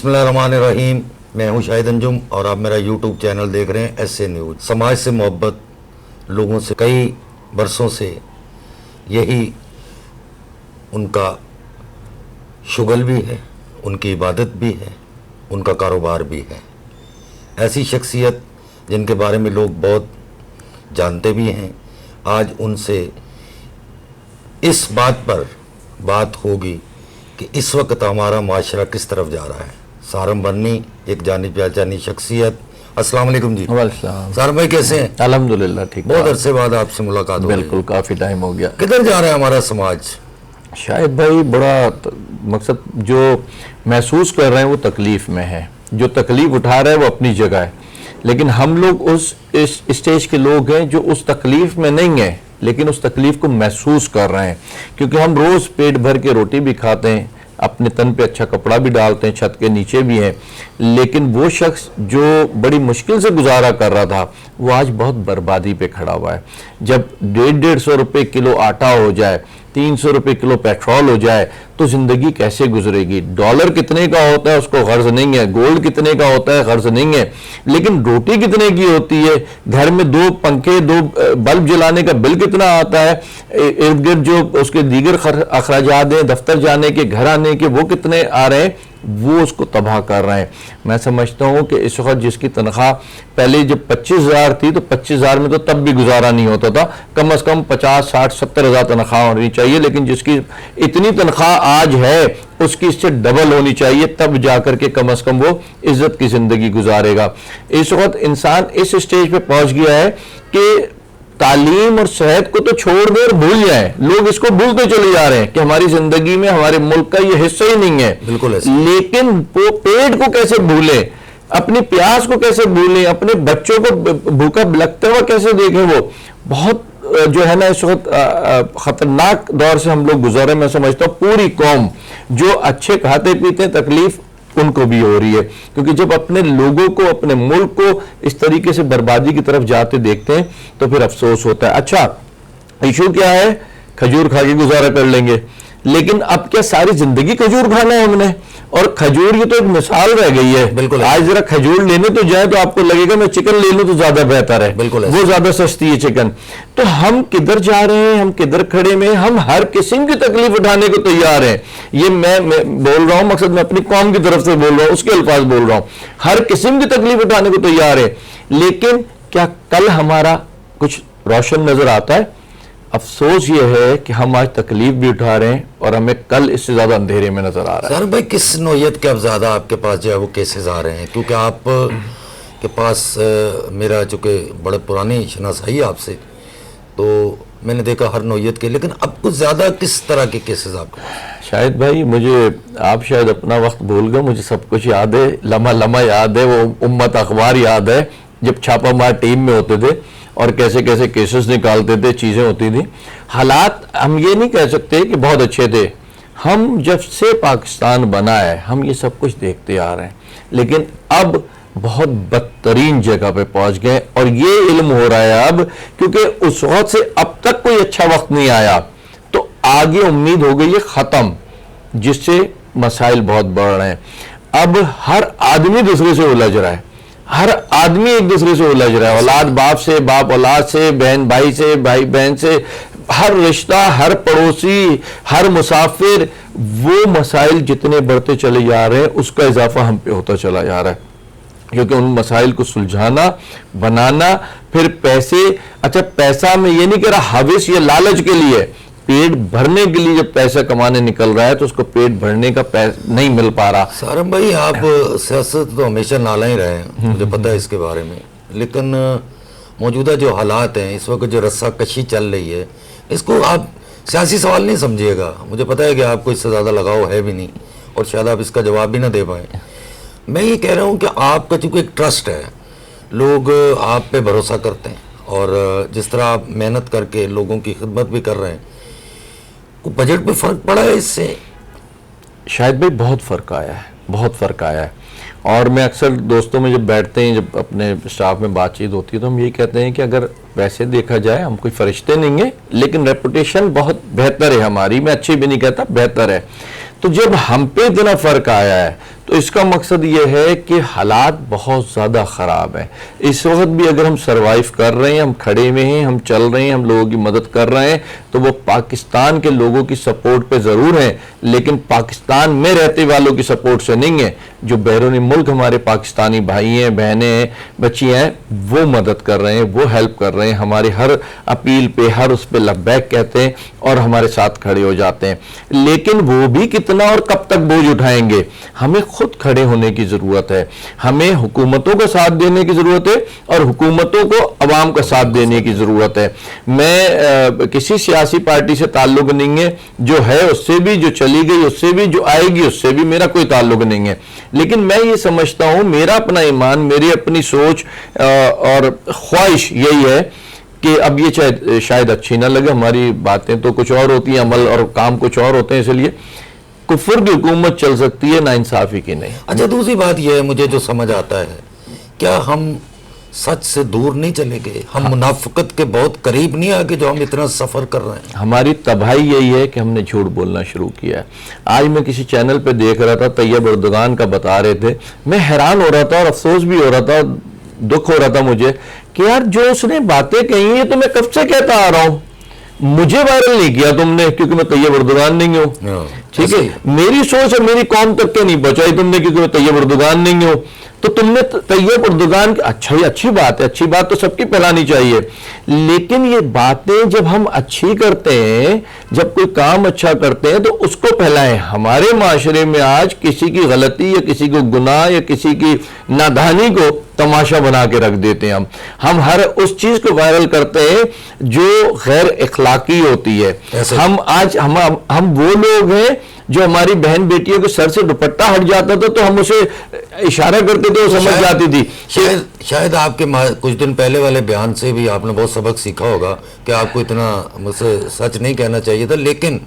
बिस्मिल्लाहिर्रहमानिर्रहीम। मैं हूं शाहिद अंजुम और आप मेरा यूट्यूब चैनल देख रहे हैं ऐसे न्यूज़। समाज से मोहब्बत, लोगों से कई बरसों से यही उनका शुगल भी है, उनकी इबादत भी है, उनका कारोबार भी है। ऐसी शख्सियत जिनके बारे में लोग बहुत जानते भी हैं, आज उनसे इस बात पर बात होगी कि इस वक्त हमारा माशरा किस तरफ जा रहा है। सारम बन्नी एक जानी पहचानी शख्सियत। अस्सलाम वालेकुम जी। वालेकुम। सारम भाई कैसे हैं? अल्हम्दुलिल्लाह ठीक। बहुत अरसे बाद आपसे मुलाकात हो रही है। बिल्कुल, काफ़ी टाइम हो गया। किधर जा रहा है हमारा समाज? शायद भाई बड़ा मकसद जो महसूस कर रहे हैं वो तकलीफ़ में है। जो तकलीफ़ उठा रहे हैं वो अपनी जगह है, लेकिन हम लोग इस स्टेज के लोग हैं जो उस तकलीफ़ में नहीं है, लेकिन उस तकलीफ़ को महसूस कर रहे हैं। क्योंकि हम रोज़ पेट भर के रोटी भी खाते हैं, अपने तन पे अच्छा कपड़ा भी डालते हैं, छत के नीचे भी हैं, लेकिन वो शख्स जो बड़ी मुश्किल से गुजारा कर रहा था वो आज बहुत बर्बादी पे खड़ा हुआ है। जब 150 रुपये किलो आटा हो जाए, 300 रुपये किलो पेट्रोल हो जाए, तो ज़िंदगी कैसे गुजरेगी? डॉलर कितने का होता है उसको गर्ज नहीं है, गोल्ड कितने का होता है गर्ज नहीं है, लेकिन रोटी कितने की होती है, घर में 2 पंखे 2 बल्ब जलाने का बिल कितना आता है, इर्द गिर्द जो उसके दीगर अखराजात हैं, दफ्तर जाने के, घर आने के, वो कितने आ रहे हैं, वो उसको तबाह कर रहे हैं। मैं समझता हूँ कि इस वक्त जिसकी तनख्वाह पहले जब 25,000 थी तो 25,000 में तो तब भी गुजारा नहीं होता था, कम से कम 50, 60, 70 हज़ार तनख्वाह होनी चाहिए, लेकिन जिसकी इतनी तनख्वाह आज है उसकी इससे डबल होनी चाहिए, तब जाकर के कम से कम वो इज्जत की ज़िंदगी गुजारेगा। इस वक्त इंसान इस स्टेज पे पहुँच गया है कि तालीम और सेहत को तो छोड़ दे और भूल जाए, लोग इसको भूलते चले जा रहे हैं कि हमारी जिंदगी में हमारे मुल्क का ये हिस्सा ही नहीं है। बिल्कुल। लेकिन वो पेट को कैसे भूलें, अपनी प्यास को कैसे भूलें, अपने बच्चों को भूखा लगता हुआ कैसे देखें, वो बहुत जो है ना इस वक्त खतरनाक दौर से हम लोग गुजर रहे हैं। मैं समझता हूँ पूरी कौम जो अच्छे खाते पीते तकलीफ उनको भी हो रही है, क्योंकि जब अपने लोगों को, अपने मुल्क को इस तरीके से बर्बादी की तरफ जाते देखते हैं तो फिर अफसोस होता है। अच्छा, इशू क्या है? खजूर खा के गुजारा कर लेंगे, लेकिन अब क्या सारी जिंदगी खजूर खाना है हमने? और खजूर ये तो एक मिसाल रह गई है। बिल्कुल। आज जरा खजूर लेने तो जाए तो आपको लगेगा मैं चिकन ले लूं तो ज्यादा बेहतर है। बिल्कुल, वो ज्यादा सस्ती है चिकन। तो हम किधर जा रहे हैं, हम किधर खड़े में? हम हर किस्म की तकलीफ उठाने को तैयार हैं। ये मैं बोल रहा हूं, मकसद मैं अपनी कौम की तरफ से बोल रहा हूं, उसके अल्फाज बोल रहा हूं। हर किस्म की तकलीफ उठाने को तैयार है, लेकिन क्या कल हमारा कुछ रोशन नजर आता है? अफसोस ये है कि हम आज तकलीफ भी उठा रहे हैं और हमें कल इससे ज्यादा अंधेरे में नजर आ रहा है। सर भाई, किस नौयत के अब ज्यादा आपके पास जो है वो केसेस आ रहे हैं? क्योंकि आप के पास मेरा चूंकि बड़े पुरानी शनासाई आपसे, तो मैंने देखा हर नौयत के, लेकिन अब कुछ ज्यादा किस तरह के केसेस आपके पास? शायद भाई मुझे, आप शायद अपना वक्त भूल गए, मुझे सब कुछ याद है, लम्हा लम्हा याद है, वो उम्मत अखबार याद है जब छापामार टीम में होते थे और कैसे कैसे केसेस निकालते थे, चीज़ें होती थी। हालात हम ये नहीं कह सकते कि बहुत अच्छे थे। हम जब से पाकिस्तान बना है हम ये सब कुछ देखते आ रहे हैं, लेकिन अब बहुत बदतरीन जगह पे पहुंच गए और ये इल्म हो रहा है अब, क्योंकि उस वक्त से अब तक कोई अच्छा वक्त नहीं आया, तो आगे उम्मीद हो गई है ख़त्म, जिससे मसाइल बहुत बढ़ रहे हैं। अब हर आदमी दूसरे से उलझ रहा है, हर आदमी एक दूसरे से उलझ रहा है, औलाद बाप से, बाप औलाद से, बहन भाई से, भाई बहन से, हर रिश्ता, हर पड़ोसी, हर मुसाफिर। वो मसाइल जितने बढ़ते चले जा रहे हैं उसका इजाफा हम पे होता चला जा रहा है, क्योंकि उन मसाइल को सुलझाना, बनाना, फिर पैसे, अच्छा पैसा में ये नहीं कह रहा हविस या लालच के लिए, पेट भरने के लिए जब पैसा कमाने निकल रहा है तो उसको पेट भरने का नहीं मिल पा रहा। सारम भाई, आप सियासत तो हमेशा नाला ही रहे हैं, मुझे पता है इसके बारे में, लेकिन मौजूदा जो हालात हैं इस वक्त, जो रस्साकशी चल रही है, इसको आप सियासी सवाल नहीं समझिएगा। मुझे पता है कि आपको इससे ज़्यादा लगाव है भी नहीं और शायद आप इसका जवाब भी ना दे पाएँ। मैं ये कह रहा हूँ कि आपका चूँकि एक ट्रस्ट है, लोग आप पे भरोसा करते हैं, और जिस तरह आप मेहनत करके लोगों की खिदमत भी कर रहे हैं, बजट पे फर्क पड़ा है इससे? शायद भाई बहुत फ़र्क आया है, बहुत फ़र्क आया है। और मैं अक्सर दोस्तों में जब बैठते हैं, जब अपने स्टाफ में बातचीत होती है, तो हम यही कहते हैं कि अगर वैसे देखा जाए हम कोई फरिश्ते नहीं हैं, लेकिन रेपुटेशन बहुत बेहतर है हमारी, मैं अच्छी भी नहीं कहता, बेहतर है। तो जब हम पे इतना फ़र्क आया है تو اس کا مقصد یہ ہے کہ حالات بہت زیادہ خراب ہیں. اس وقت بھی اگر ہم سروائیو کر رہے ہیں, ہم کھڑے ہوئے ہیں, ہم چل رہے ہیں, ہم لوگوں کی مدد کر رہے ہیں, تو وہ پاکستان کے لوگوں کی سپورٹ پہ ضرور ہیں, لیکن پاکستان میں رہتے والوں کی سپورٹ سے نہیں ہے. جو بیرونی ملک ہمارے پاکستانی بھائی ہیں, بہنیں ہیں, بچی ہیں, وہ مدد کر رہے ہیں, وہ ہیلپ کر رہے ہیں, ہماری ہر اپیل پہ, ہر اس پہ لبیک کہتے ہیں اور ہمارے ساتھ کھڑے ہو جاتے ہیں. لیکن وہ بھی کتنا اور کب تک بوجھ اٹھائیں گے؟ ہمیں خود کھڑے ہونے کی ضرورت ہے, ہمیں حکومتوں کا ساتھ دینے کی ضرورت ہے اور حکومتوں کو عوام کا ساتھ دینے کی ضرورت ہے. میں کسی سیاسی پارٹی سے تعلق نہیں ہے, جو ہے اس سے بھی, جو چلی گئی اس سے بھی, جو آئے گی اس سے بھی میرا کوئی تعلق نہیں ہے. لیکن میں یہ سمجھتا ہوں, میرا اپنا ایمان, میری اپنی سوچ اور خواہش یہی ہے کہ اب یہ شاید اچھی نہ لگے, ہماری باتیں تو کچھ اور ہوتی ہیں, عمل اور کام کچھ اور ہوتے ہیں, اس لیے کفر کی حکومت چل سکتی ہے, ناانصافی کی نہیں. اچھا, دوسری بات یہ ہے مجھے جو سمجھ آتا ہے, کیا ہم سچ سے دور نہیں چلے گئے؟ ہم منافقت کے بہت قریب نہیں آگے جو ہم اتنا سفر کر رہے ہیں؟ ہماری تباہی یہی ہے کہ ہم نے جھوٹ بولنا شروع کیا ہے. آج میں کسی چینل پہ دیکھ رہا تھا, طیب اردگان کا بتا رہے تھے, میں حیران ہو رہا تھا اور افسوس بھی ہو رہا تھا, دکھ ہو رہا تھا مجھے کہ یار جو اس نے باتیں کہی ہیں تو میں کب سے کہتا آ رہا ہوں, مجھے وائرل نہیں کیا تم نے کیونکہ میں طیب اردگان نہیں ہوں. ٹھیک ہے, میری سوچ اور میری قوم تک کے نہیں بچائی تم نے کیونکہ میں طیب اردگان نہیں ہوں. تو تم نے طیب اردگان اچھی بات ہے, اچھی بات تو سب کی پھیلانی چاہیے, لیکن یہ باتیں جب ہم اچھی کرتے ہیں, جب کوئی کام اچھا کرتے ہیں تو اس کو پھیلائیں. ہمارے معاشرے میں آج کسی کی غلطی یا کسی کو گناہ یا کسی کی نادانی کو تماشا بنا کے رکھ دیتے ہیں. ہم ہر اس چیز کو وائرل کرتے ہیں جو غیر اخلاقی ہوتی ہے. ہم وہ لوگ ہیں جو ہماری بہن بیٹیوں کے سر سے دوپٹہ ہٹ جاتا تھا تو ہم اسے اشارہ کرتے تھے, وہ سمجھ جاتی تھی. شاید آپ کے کچھ دن پہلے والے بیان سے بھی آپ نے بہت سبق سیکھا ہوگا کہ آپ کو اتنا مجھ سے سچ نہیں کہنا چاہیے تھا, لیکن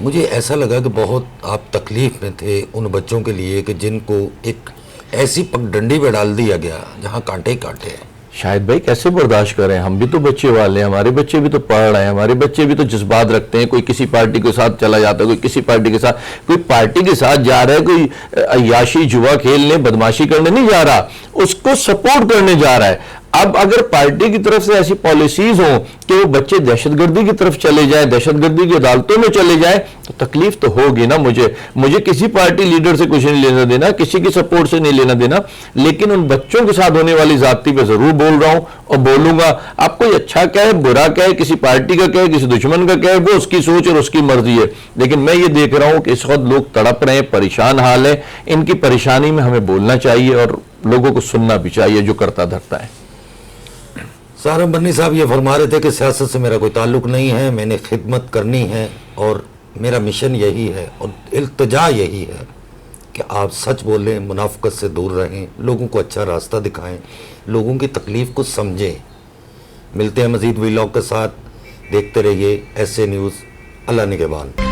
مجھے ایسا لگا کہ بہت آپ تکلیف میں تھے ان بچوں کے لیے کہ جن کو ایک ایسی پگڈنڈی پہ ڈال دیا گیا جہاں کانٹے کانٹے ہیں. شاید بھائی کیسے برداشت کریں, ہم بھی تو بچے والے ہیں, ہمارے بچے بھی تو پڑھ رہے ہیں, ہمارے بچے بھی تو جذبات رکھتے ہیں. کوئی کسی پارٹی کے ساتھ چلا جاتا ہے, کوئی کسی پارٹی کے ساتھ, کوئی پارٹی کے ساتھ جا رہا ہے, کوئی عیاشی جوا کھیلنے بدماشی کرنے نہیں جا رہا, اس کو سپورٹ کرنے جا رہا ہے. اب اگر پارٹی کی طرف سے ایسی پالیسیز ہوں کہ وہ بچے دہشت گردی کی طرف چلے جائیں, دہشت گردی کی عدالتوں میں چلے جائیں, تو تکلیف تو ہوگی نا. مجھے کسی پارٹی لیڈر سے کچھ نہیں لینا دینا, کسی کی سپورٹ سے نہیں لینا دینا, لیکن ان بچوں کے ساتھ ہونے والی زیادتی پہ ضرور بول رہا ہوں اور بولوں گا. آپ کوئی اچھا کہے, برا کہے, کسی پارٹی کا کہے, کسی دشمن کا کہے, وہ اس کی سوچ اور اس کی مرضی ہے. لیکن میں یہ دیکھ رہا ہوں کہ اس وقت لوگ تڑپ رہے ہیں, پریشان حال ہے. ان کی پریشانی میں ہمیں بولنا چاہیے اور لوگوں کو سننا بھی چاہیے جو کرتا دھرتا ہے. سہارنپور بنی صاحب یہ فرما رہے تھے کہ سیاست سے میرا کوئی تعلق نہیں ہے, میں نے خدمت کرنی ہے اور میرا مشن یہی ہے اور التجا یہی ہے کہ آپ سچ بولیں, منافقت سے دور رہیں, لوگوں کو اچھا راستہ دکھائیں, لوگوں کی تکلیف کو سمجھیں. ملتے ہیں مزید ویلاگ کے ساتھ, دیکھتے رہیے ایس اے نیوز. اللہ نگہبان.